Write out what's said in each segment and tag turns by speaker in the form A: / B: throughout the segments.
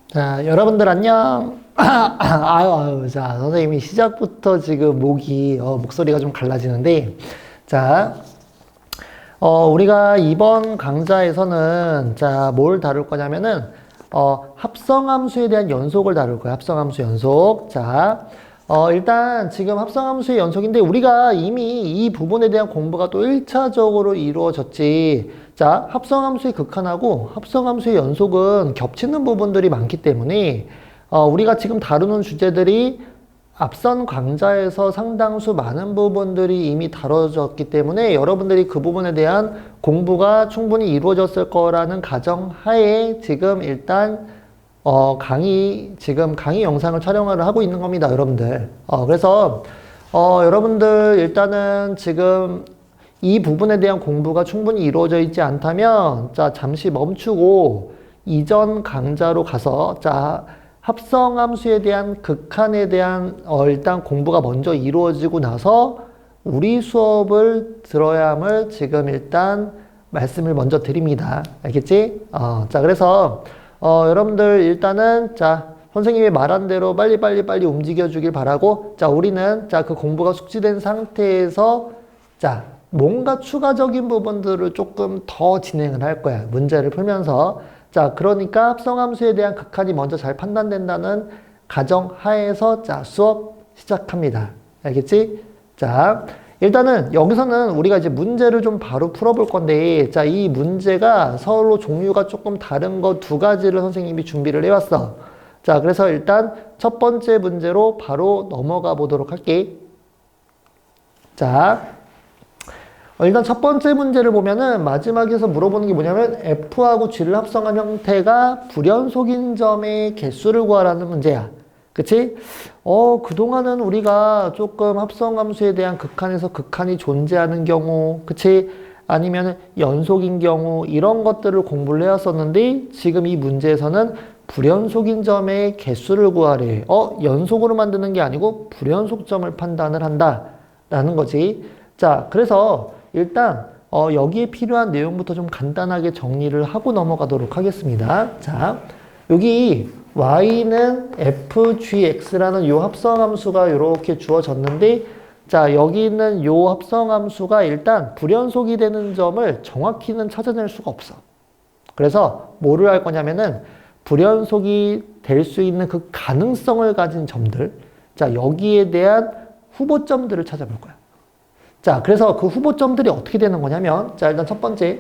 A: 자, 여러분들 안녕. 자, 선생님이 시작부터 지금 목소리가 좀 갈라지는데, 자, 우리가 이번 강좌에서는, 자, 뭘 다룰 거냐면은, 합성함수에 대한 연속을 다룰 거예요. 합성함수 연속. 자, 일단 지금 합성함수의 연속인데, 우리가 이미 이 부분에 대한 공부가 또 1차적으로 이루어졌지. 자, 합성함수의 극한하고 합성함수의 연속은 겹치는 부분들이 많기 때문에, 우리가 지금 다루는 주제들이 앞선 강좌에서 상당수 많은 부분들이 이미 다뤄졌기 때문에 여러분들이 그 부분에 대한 공부가 충분히 이루어졌을 거라는 가정하에 지금 일단 강의 영상을 촬영을 하고 있는 겁니다, 여러분들. 그래서 여러분들 일단은 지금 이 부분에 대한 공부가 충분히 이루어져 있지 않다면, 자, 잠시 멈추고 이전 강좌로 가서, 자, 합성함수에 대한 극한에 대한 일단 공부가 먼저 이루어지고 나서 우리 수업을 들어야 함을 지금 일단 말씀을 먼저 드립니다. 알겠지? 자, 그래서 여러분들 일단은, 자, 선생님이 말한 대로 빨리 움직여 주길 바라고, 자, 우리는, 자, 그 공부가 숙지된 상태에서, 자, 뭔가 추가적인 부분들을 조금 더 진행을 할 거야. 문제를 풀면서. 자, 그러니까 합성함수에 대한 극한이 먼저 잘 판단된다는 가정하에서, 자, 수업 시작합니다. 알겠지? 자, 일단은 여기서는 우리가 이제 문제를 좀 바로 풀어볼 건데, 자, 이 문제가 서로 종류가 조금 다른 거 두 가지를 선생님이 준비를 해왔어. 자, 그래서 일단 첫 번째 문제로 바로 넘어가 보도록 할게. 자, 일단 첫 번째 문제를 보면은 마지막에서 물어보는 게 뭐냐면 F하고 G를 합성한 형태가 불연속인 점의 개수를 구하라는 문제야. 그치? 그동안은 우리가 조금 합성함수에 대한 극한에서 극한이 존재하는 경우, 그치? 아니면 연속인 경우, 이런 것들을 공부를 해왔었는데, 지금 이 문제에서는 불연속인 점의 개수를 구하래. 연속으로 만드는 게 아니고 불연속점을 판단을 한다. 라는 거지. 자, 그래서 일단 여기에 필요한 내용부터 좀 간단하게 정리를 하고 넘어가도록 하겠습니다. 자, 여기 y는 fgx라는 요 합성함수가 이렇게 주어졌는데, 자, 여기 있는 요 합성함수가 일단 불연속이 되는 점을 정확히는 찾아낼 수가 없어. 그래서 뭐를 할 거냐면은 불연속이 될 수 있는 그 가능성을 가진 점들, 자, 여기에 대한 후보점들을 찾아볼 거야. 자, 그래서 그 후보점들이 어떻게 되는 거냐면, 자, 일단 첫 번째.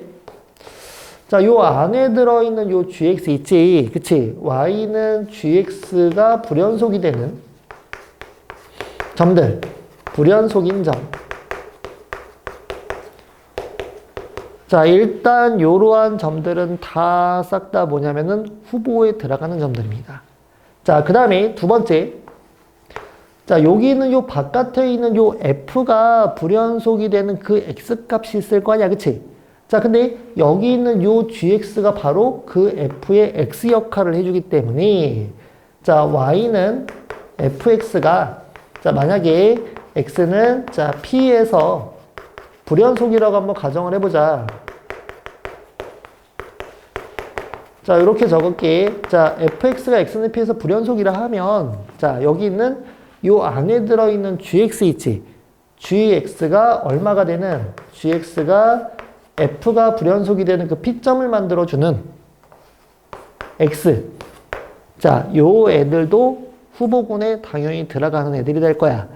A: 자, 요 안에 들어있는 요 gx 있지. 그치? y는 gx가 불연속이 되는 점들. 불연속인 점. 자, 일단 요러한 점들은 다 싹 다 뭐냐면은 후보에 들어가는 점들입니다. 자, 그 다음에 두 번째. 자, 여기 있는 요 바깥에 있는 요 f가 불연속이 되는 그 x 값이 있을 거 아니야, 그치? 자, 근데 여기 있는 요 gx가 바로 그 f의 x 역할을 해주기 때문에, 자, y는 fx가, 자, 만약에 x는, 자, p에서 불연속이라고 한번 가정을 해보자. 자, 이렇게 적을게. 자, fx가 x는 p에서 불연속이라 하면, 자, 여기 있는 요 안에 들어있는 gx 있지? gx가 얼마가 되는? gx가 f가 불연속이 되는 그 p점을 만들어주는 x. 자, 요 애들도 후보군에 당연히 들어가는 애들이 될 거야.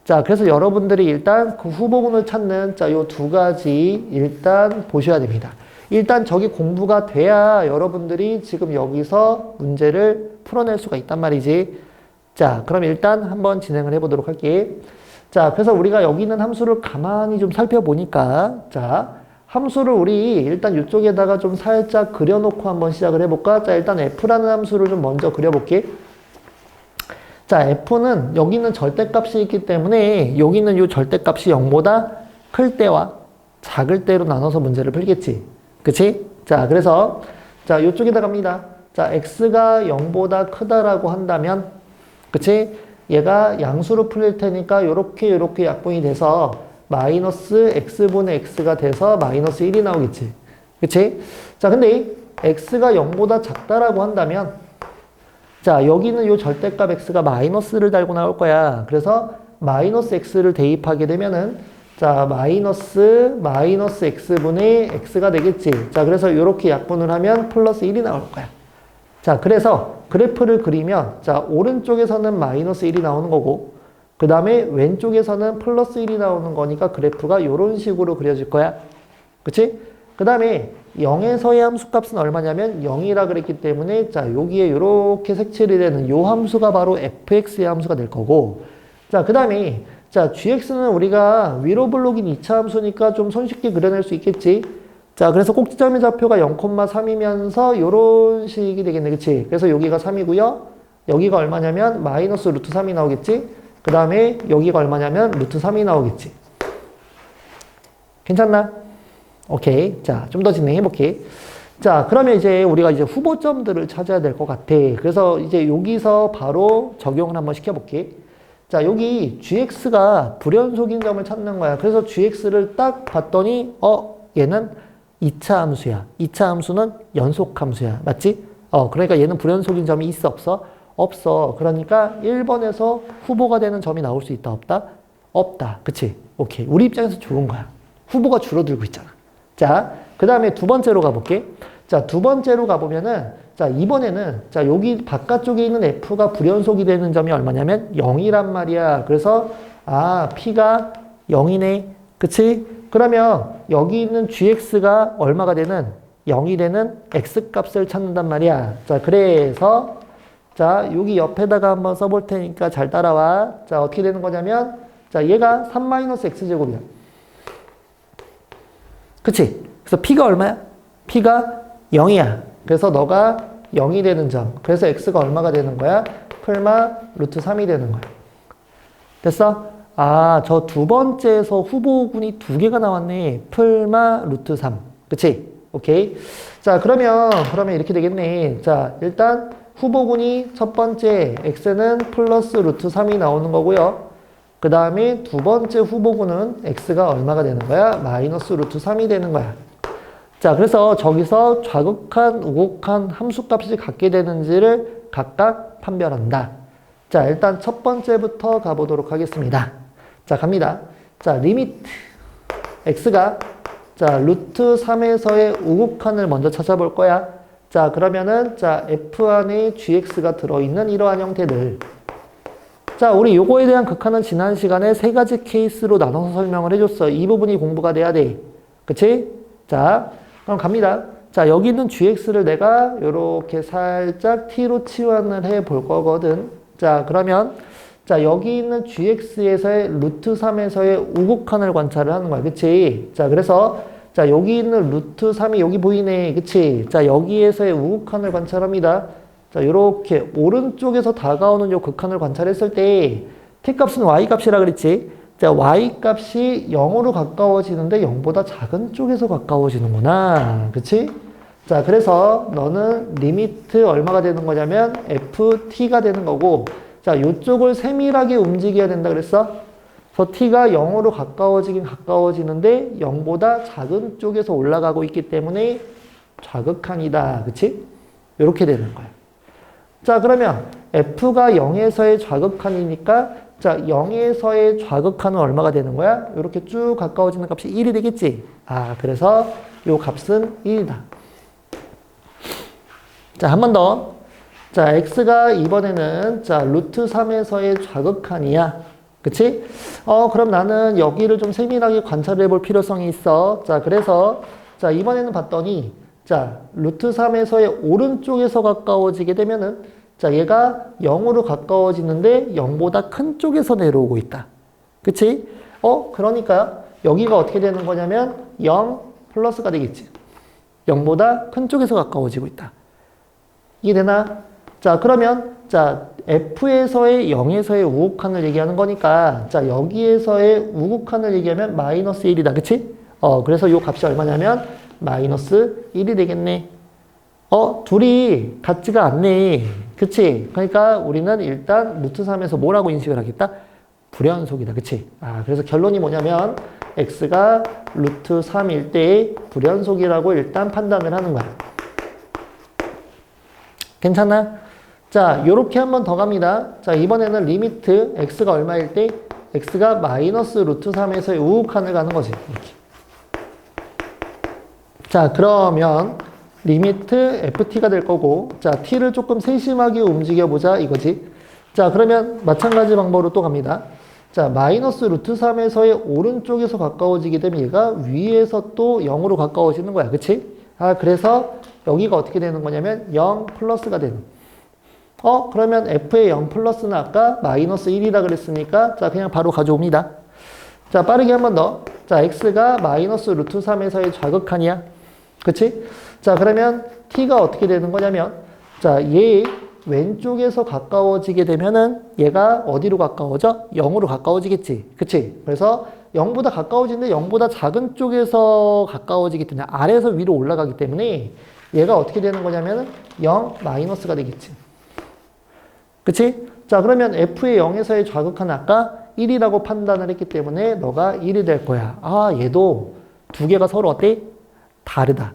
A: 자, 그래서 여러분들이 일단 그 후보군을 찾는, 자, 요 두 가지 일단 보셔야 됩니다. 일단 저기 공부가 돼야 여러분들이 지금 여기서 문제를 풀어낼 수가 있단 말이지. 자, 그럼 일단 한번 진행을 해보도록 할게. 자, 그래서 우리가 여기 있는 함수를 가만히 좀 살펴보니까, 자, 함수를 우리 일단 이쪽에다가 좀 살짝 그려놓고 한번 시작을 해볼까? 자, 일단 f라는 함수를 좀 먼저 그려볼게. 자, f는 여기 있는 절대값이 있기 때문에 여기 있는 이 절대값이 0보다 클 때와 작을 때로 나눠서 문제를 풀겠지. 그치? 자, 그래서 자, 이쪽에다 갑니다. 자, x가 0보다 크다라고 한다면, 그치? 얘가 양수로 풀릴 테니까 요렇게 약분이 돼서 마이너스 x분의 x가 돼서 마이너스 1이 나오겠지. 그치? 자, 근데 x가 0보다 작다라고 한다면 자, 여기는 요 절대값 x가 마이너스를 달고 나올 거야. 그래서 마이너스 x를 대입하게 되면은 자, 마이너스 x분의 x가 되겠지. 자, 그래서 이렇게 약분을 하면 플러스 1이 나올 거야. 자, 그래서 그래프를 그리면 자, 오른쪽에서는 마이너스 1이 나오는 거고 그 다음에 왼쪽에서는 플러스 1이 나오는 거니까 그래프가 이런 식으로 그려질 거야. 그치? 그 다음에 0에서의 함수값은 얼마냐면 0이라 그랬기 때문에 자, 여기에 이렇게 색칠이 되는 요 함수가 바로 fx의 함수가 될 거고 자, 그 다음에 자, gx는 우리가 위로 블록인 2차 함수니까 좀 손쉽게 그려낼 수 있겠지. 자, 그래서 꼭지점의 좌표가 0,3이면서 요런 식이 되겠네. 그치? 그래서 여기가 3이고요. 여기가 얼마냐면 마이너스 루트 3이 나오겠지. 그 다음에 여기가 얼마냐면 루트 3이 나오겠지. 괜찮나? 오케이. 자, 좀 더 진행해 볼게. 자, 그러면 이제 우리가 이제 후보점들을 찾아야 될 것 같아. 그래서 이제 여기서 바로 적용을 한번 시켜볼게. 자, 여기 gx가 불연속인 점을 찾는 거야. 그래서 gx를 딱 봤더니 얘는 2차 함수야. 2차 함수는 연속 함수야. 맞지? 그러니까 얘는 불연속인 점이 있어, 없어? 없어. 그러니까 1번에서 후보가 되는 점이 나올 수 있다, 없다? 없다. 그치? 오케이. 우리 입장에서 좋은 거야. 후보가 줄어들고 있잖아. 자, 그 다음에 두 번째로 가볼게. 자, 두 번째로 가보면은 자, 이번에는 자, 여기 바깥쪽에 있는 f가 불연속이 되는 점이 얼마냐면 0이란 말이야. 그래서 p가 0이네. 그치? 그러면 여기 있는 gx가 얼마가 되는 0이 되는 x값을 찾는단 말이야. 자, 그래서 자, 여기 옆에다가 한번 써볼 테니까 잘 따라와. 자, 어떻게 되는 거냐면 자, 얘가 3-x제곱이야. 그치? 그래서 p가 얼마야? p가 0이야. 그래서 너가 0이 되는 점. 그래서 x가 얼마가 되는 거야? 풀마 루트 3이 되는 거야. 됐어? 저 두 번째에서 후보군이 두 개가 나왔네. 풀마 루트 3. 그치? 오케이. 자, 그러면 이렇게 되겠네. 자, 일단 후보군이 첫 번째 x는 플러스 루트 3이 나오는 거고요. 그 다음에 두 번째 후보군은 x가 얼마가 되는 거야? 마이너스 루트 3이 되는 거야. 자, 그래서 저기서 좌극한, 우극한 함수값이 갖게 되는지를 각각 판별한다. 자, 일단 첫 번째부터 가보도록 하겠습니다. 자, 갑니다. 자, 리미트 x가 자, 루트 3에서의 우극한을 먼저 찾아볼 거야. 자, 그러면은 자, f 안에 gx가 들어있는 이러한 형태들. 자, 우리 요거에 대한 극한은 지난 시간에 세 가지 케이스로 나눠서 설명을 해줬어. 이 부분이 공부가 돼야 돼. 그치? 자, 그럼 갑니다. 자, 여기 있는 gx를 내가 요렇게 살짝 t로 치환을 해 볼 거거든. 자, 그러면 자, 여기 있는 gx에서의 루트 3에서의 우극한을 관찰을 하는 거야. 그치? 자, 그래서 자, 여기 있는 루트 3이 여기 보이네. 그치? 자, 여기에서의 우극한을 관찰합니다. 자, 요렇게 오른쪽에서 다가오는 요 극한을 관찰했을 때 t값은 y값이라 그랬지? 자, y값이 0으로 가까워지는데 0보다 작은 쪽에서 가까워지는구나. 그치? 자, 그래서 너는 리미트 얼마가 되는 거냐면 ft가 되는 거고 자, 요쪽을 세밀하게 움직여야 된다 그랬어? 그래서 t가 0으로 가까워지긴 가까워지는데 0보다 작은 쪽에서 올라가고 있기 때문에 좌극한이다. 그치? 이렇게 되는 거야. 자, 그러면 f가 0에서의 좌극한이니까 자, 0에서의 좌극한은 얼마가 되는 거야? 이렇게 쭉 가까워지는 값이 1이 되겠지? 그래서 요 값은 1이다. 자, 한 번 더. 자, x가 이번에는 자, 루트 3에서의 좌극한이야. 그치? 그럼 나는 여기를 좀 세밀하게 관찰해 볼 필요성이 있어. 자, 그래서 자, 이번에는 봤더니 자, 루트 3에서의 오른쪽에서 가까워지게 되면은 자, 얘가 0으로 가까워지는데 0보다 큰 쪽에서 내려오고 있다. 그치? 그러니까 여기가 어떻게 되는 거냐면 0 플러스가 되겠지. 0보다 큰 쪽에서 가까워지고 있다. 이해되나? 자, 그러면 자, f에서의 0에서의 우극한을 얘기하는 거니까 자, 여기에서의 우극한을 얘기하면 마이너스 1이다. 그치? 그래서 요 값이 얼마냐면 마이너스 1이 되겠네. 둘이 같지가 않네. 그치? 그러니까 우리는 일단 루트 3에서 뭐라고 인식을 하겠다? 불연속이다. 그치? 그래서 결론이 뭐냐면 x가 루트 3일 때의 불연속이라고 일단 판단을 하는 거야. 괜찮아? 자, 요렇게 한 번 더 갑니다. 자, 이번에는 리미트 x가 얼마일 때? x가 마이너스 루트 3에서의 우극한을 가는 거지. 이렇게. 자, 그러면 리미트 ft가 될 거고, 자, t를 조금 세심하게 움직여보자 이거지. 자, 그러면 마찬가지 방법으로 또 갑니다. 자, 마이너스 루트 3에서의 오른쪽에서 가까워지게 되면 얘가 위에서 또 0으로 가까워지는 거야. 그치? 아, 그래서 여기가 어떻게 되는 거냐면 0 플러스가 되는. 그러면 f의 0 플러스는 아까 마이너스 1이라 그랬으니까, 자, 그냥 바로 가져옵니다. 자, 빠르게 한 번 더. 자, x가 마이너스 루트 3에서의 좌극한이야. 그치? 자, 그러면 t가 어떻게 되는 거냐면, 자, 얘 왼쪽에서 가까워지게 되면은 얘가 어디로 가까워져? 0으로 가까워지겠지. 그치? 그래서 0보다 가까워지는데 0보다 작은 쪽에서 가까워지기 때문에 아래에서 위로 올라가기 때문에 얘가 어떻게 되는 거냐면은 0 마이너스가 되겠지. 그치? 자, 그러면 f의 0에서의 좌극한 아까 1이라고 판단을 했기 때문에 너가 1이 될 거야. 아, 얘도 두 개가 서로 어때? 다르다.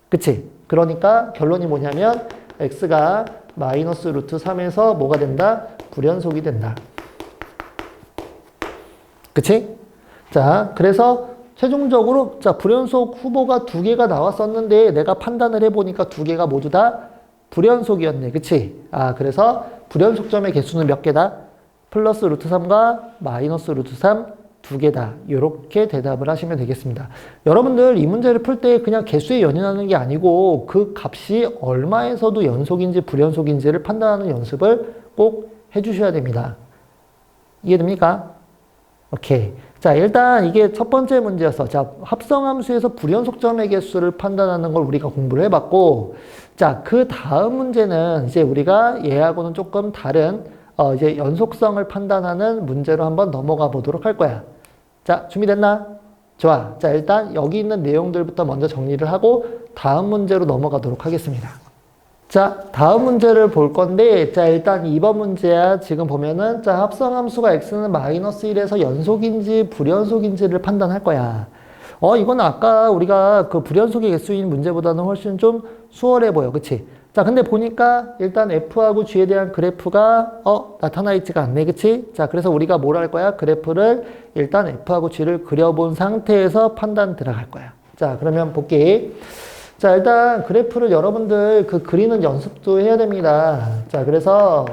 A: 그치? 그러니까 결론이 뭐냐면 x가 마이너스 루트 3에서 뭐가 된다? 불연속이 된다. 그치? 자, 그래서 최종적으로 자, 불연속 후보가 두 개가 나왔었는데 내가 판단을 해보니까 두 개가 모두 다 불연속이었네. 그치? 아, 그래서 불연속점의 개수는 몇 개다? 플러스 루트 3과 마이너스 루트 3 두 개다. 이렇게 대답을 하시면 되겠습니다. 여러분들 이 문제를 풀 때 그냥 개수에 연연하는 게 아니고 그 값이 얼마에서도 연속인지 불연속인지를 판단하는 연습을 꼭 해주셔야 됩니다. 이해됩니까? 오케이. 자, 일단 이게 첫 번째 문제였어. 자, 합성함수에서 불연속점의 개수를 판단하는 걸 우리가 공부를 해봤고, 자, 그 다음 문제는 이제 우리가 얘하고는 조금 다른 이제 연속성을 판단하는 문제로 한번 넘어가 보도록 할 거야. 자, 준비됐나? 좋아. 자, 일단 여기 있는 내용들부터 먼저 정리를 하고 다음 문제로 넘어가도록 하겠습니다. 자, 다음 문제를 볼 건데, 자, 일단 2번 문제야. 지금 보면은, 자, 합성함수가 x는 마이너스 1에서 연속인지 불연속인지를 판단할 거야. 이건 아까 우리가 그 불연속의 개수인 문제보다는 훨씬 좀 수월해 보여. 그치? 자, 근데 보니까 일단 f하고 g에 대한 그래프가 나타나 있지가 않네. 그치? 자, 그래서 우리가 뭘 할 거야? 그래프를 일단 f하고 g를 그려본 상태에서 판단 들어갈 거야. 자, 그러면 볼게. 자, 일단 그래프를 여러분들 그 그리는 연습도 해야 됩니다. 자, 그래서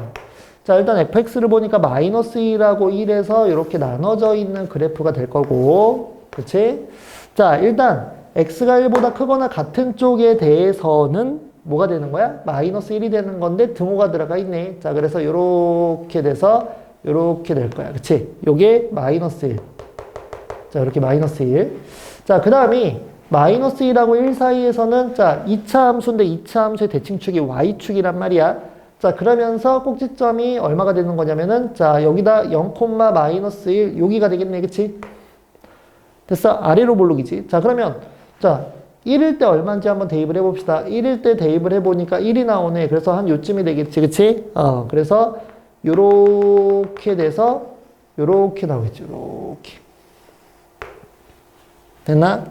A: 자, 일단 fx를 보니까 마이너스 2라고 1에서 이렇게 나눠져 있는 그래프가 될 거고, 그치? 자, 일단 x가 1보다 크거나 같은 쪽에 대해서는 뭐가 되는 거야? 마이너스 1이 되는 건데 등호가 들어가 있네. 자, 그래서 요렇게 돼서 요렇게 될 거야. 그치? 요게 마이너스 1. 자, 이렇게 마이너스 1. 자, 그 다음이 마이너스 1하고 1 사이에서는 자, 2차 함수인데 2차 함수의 대칭축이 y축이란 말이야. 자, 그러면서 꼭지점이 얼마가 되는 거냐면은 자, 여기다 0, 마이너스 1 여기가 되겠네. 그치? 됐어? 아래로 볼록이지. 자, 그러면 자, 1일 때 얼마인지 한번 대입을 해봅시다. 1일 때 대입을 해보니까 1이 나오네. 그래서 한 요쯤이 되겠지. 그치? 그래서 요렇게 돼서 요렇게 나오겠죠. 요렇게. 됐나?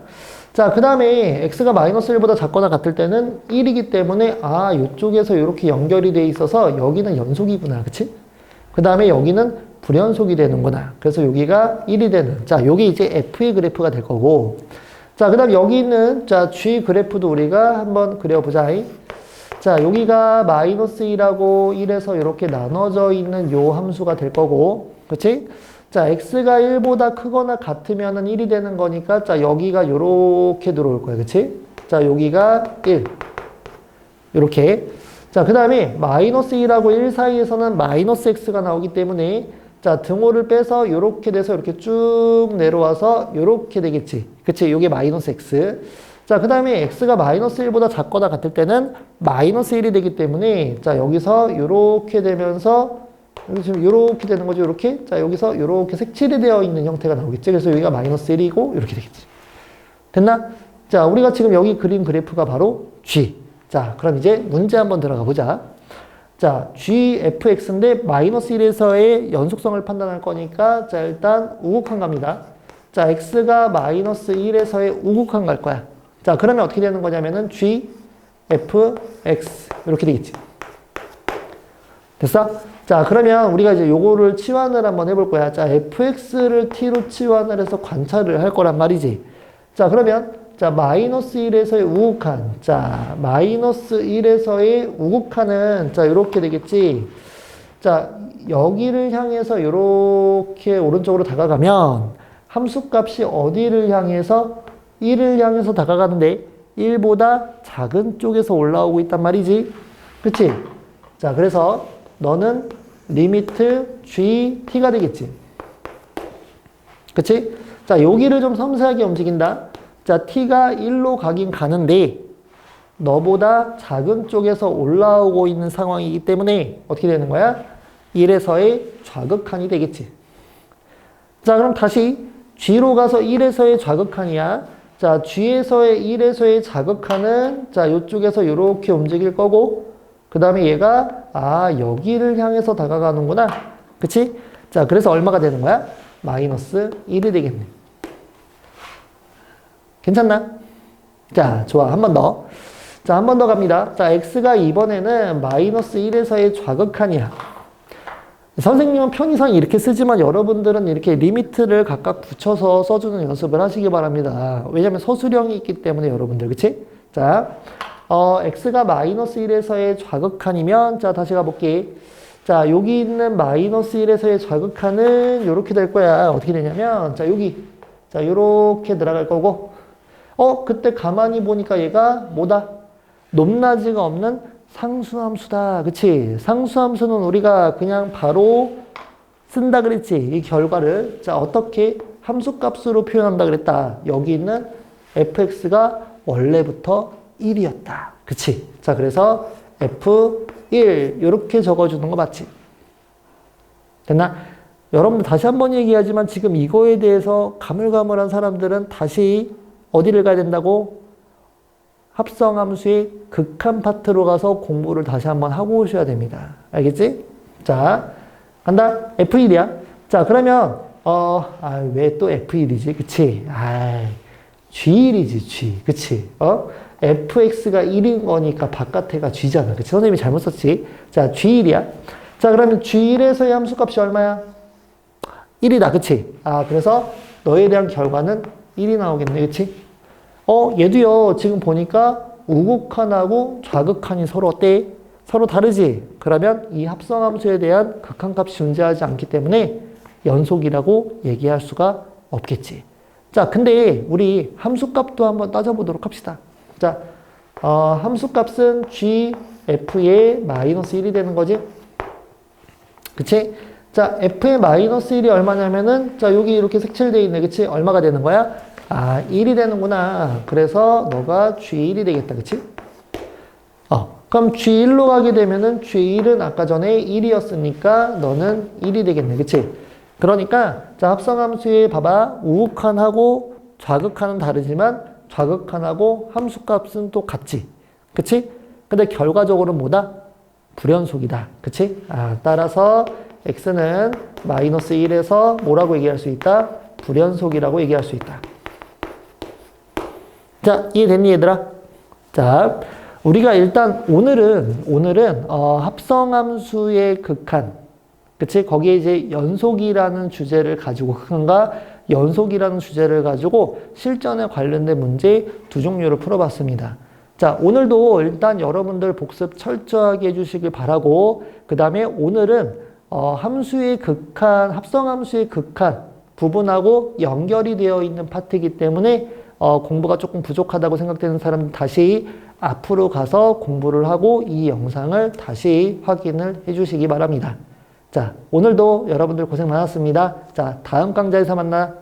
A: 자, 그 다음에 x가 마이너스 1보다 작거나 같을 때는 1이기 때문에 요쪽에서 이렇게 연결이 돼 있어서 여기는 연속이구나. 그치? 그 다음에 여기는 불연속이 되는구나. 그래서 여기가 1이 되는. 자, 여기 이제 f의 그래프가 될 거고. 자, 그 다음 여기 있는 자, g 그래프도 우리가 한번 그려보자. 자, 여기가 마이너스 2라고 1에서 이렇게 나눠져 있는 요 함수가 될 거고. 그치? 자, x가 1보다 크거나 같으면은 1이 되는 거니까, 자, 여기가 요렇게 들어올 거야. 그치? 자, 여기가 1. 요렇게. 자, 그 다음에 마이너스 2라고 1 사이에서는 마이너스 x가 나오기 때문에, 자, 등호를 빼서 요렇게 돼서 이렇게 쭉 내려와서 요렇게 되겠지. 그치? 요게 마이너스 x. 자, 그 다음에 x가 마이너스 1보다 작거나 같을 때는 마이너스 1이 되기 때문에, 자, 여기서 요렇게 되면서 여기 지금 요렇게 되는 거죠. 요렇게. 자, 여기서 요렇게 색칠이 되어 있는 형태가 나오겠지. 그래서 여기가 마이너스 1이고 이렇게 되겠지. 됐나? 자, 우리가 지금 여기 그린 그래프가 바로 G. 자, 그럼 이제 문제 한번 들어가 보자. 자, GFX인데 마이너스 1에서의 연속성을 판단할 거니까 자, 일단 우극한 갑니다. 자, x가 마이너스 1에서의 우극한 갈 거야. 자, 그러면 어떻게 되는 거냐면은 g, f, x 이렇게 되겠지. 됐어? 자, 그러면 우리가 이제 요거를 치환을 한번 해볼 거야. 자, fx를 t로 치환을 해서 관찰을 할 거란 말이지. 자, 그러면 자, 마이너스 1에서의 우극한. 자, 마이너스 1에서의 우극한은 자, 요렇게 되겠지. 자, 여기를 향해서 요렇게 오른쪽으로 다가가면 함수값이 어디를 향해서 1을 향해서 다가가는데 1보다 작은 쪽에서 올라오고 있단 말이지. 그치? 자, 그래서 너는 리미트 g, t가 되겠지. 그치? 자, 여기를 좀 섬세하게 움직인다. 자, t가 1로 가긴 가는데 너보다 작은 쪽에서 올라오고 있는 상황이기 때문에 어떻게 되는 거야? 1에서의 좌극한이 되겠지. 자, 그럼 다시 g로 가서 1에서의 좌극한이야. 자, g에서의 1에서의 좌극한은 자, 이쪽에서 이렇게 움직일 거고 그 다음에 얘가 여기를 향해서 다가가는구나. 그치? 자, 그래서 얼마가 되는 거야? 마이너스 1이 되겠네. 괜찮나? 자, 좋아. 한 번 더. 자, 한 번 더 갑니다. 자, x가 이번에는 마이너스 1에서의 좌극한이야. 선생님은 편의상 이렇게 쓰지만 여러분들은 이렇게 리미트를 각각 붙여서 써주는 연습을 하시기 바랍니다. 왜냐면 서술형이 있기 때문에 여러분들. 그치? 자, x가 마이너스 1에서의 좌극한이면 자, 다시 가볼게. 자, 여기 있는 마이너스 1에서의 좌극한은 이렇게 될 거야. 어떻게 되냐면 자, 여기 자, 이렇게 들어갈 거고 그때 가만히 보니까 얘가 뭐다? 높낮이가 없는 상수함수다. 그치? 상수함수는 우리가 그냥 바로 쓴다 그랬지. 이 결과를. 자, 어떻게 함수값으로 표현한다 그랬다. 여기 있는 fx가 원래부터 1이었다. 그치? 자, 그래서 f1 이렇게 적어주는 거 맞지? 됐나? 여러분들 다시 한번 얘기하지만 지금 이거에 대해서 가물가물한 사람들은 다시 어디를 가야 된다고? 합성함수의 극한 파트로 가서 공부를 다시 한번 하고 오셔야 됩니다. 알겠지? 자, 간다. F1이야. 자, 그러면, 왜 또 F1이지? 그치? G1이지, G. 그치? fx가 1인 거니까 바깥에가 g잖아. 그치? 선생님이 잘못 썼지? 자, G1이야. 자, 그러면 G1에서의 함수값이 얼마야? 1이다. 그치? 그래서 너에 대한 결과는 1이 나오겠네. 그치? 얘도요, 지금 보니까 우극한하고 좌극한이 서로 어때? 서로 다르지? 그러면 이 합성함수에 대한 극한값이 존재하지 않기 때문에 연속이라고 얘기할 수가 없겠지. 자, 근데 우리 함수값도 한번 따져보도록 합시다. 자, 함수값은 g, f의 마이너스 1이 되는 거지? 그치? 자, f의 마이너스 1이 얼마냐면은, 자, 여기 이렇게 색칠되어 있네. 그치? 얼마가 되는 거야? 1이 되는구나. 그래서 너가 G1이 되겠다. 그치? 그럼 G1로 가게 되면은 G1은 아까 전에 1이었으니까 너는 1이 되겠네. 그치? 그러니까 자, 합성함수에 봐봐. 우극한하고 좌극한은 다르지만 좌극한하고 함수값은 또 같지. 그치? 근데 결과적으로는 뭐다? 불연속이다. 그치? 따라서 x는 마이너스 1에서 뭐라고 얘기할 수 있다? 불연속이라고 얘기할 수 있다. 자, 이해됐니 얘들아? 자, 우리가 일단 오늘은 합성함수의 극한, 그치? 거기에 이제 연속이라는 주제를 가지고 극한과 연속이라는 주제를 가지고 실전에 관련된 문제 두 종류를 풀어봤습니다. 자, 오늘도 일단 여러분들 복습 철저하게 해주시길 바라고, 그 다음에 오늘은 함수의 극한, 합성함수의 극한 부분하고 연결이 되어 있는 파트이기 때문에 공부가 조금 부족하다고 생각되는 사람은 다시 앞으로 가서 공부를 하고 이 영상을 다시 확인을 해주시기 바랍니다. 자, 오늘도 여러분들 고생 많았습니다. 자, 다음 강좌에서 만나.